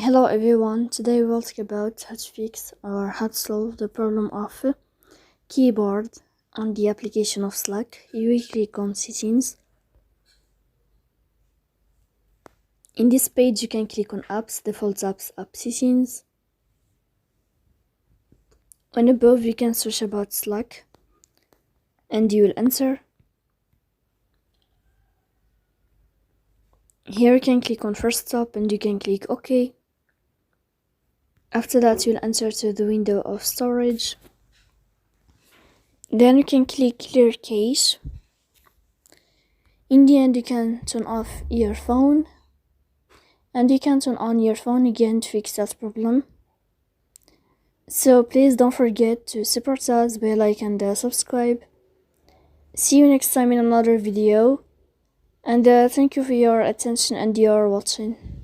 Hello everyone, today we'll talk about how to fix or how to solve the problem of keyboard on the application of Slack. You will click on settings. In this page you can click on apps, default apps, app settings. On above you can search about Slack and you will enter. Here you can click on first stop and you can click OK. After that you'll enter to the window of storage. Then you can click clear cache. In the end you can turn off your phone and you can turn on your phone again to fix that problem. So please don't forget to support us by like and subscribe. See you next time in another video, and thank you for your attention and your watching.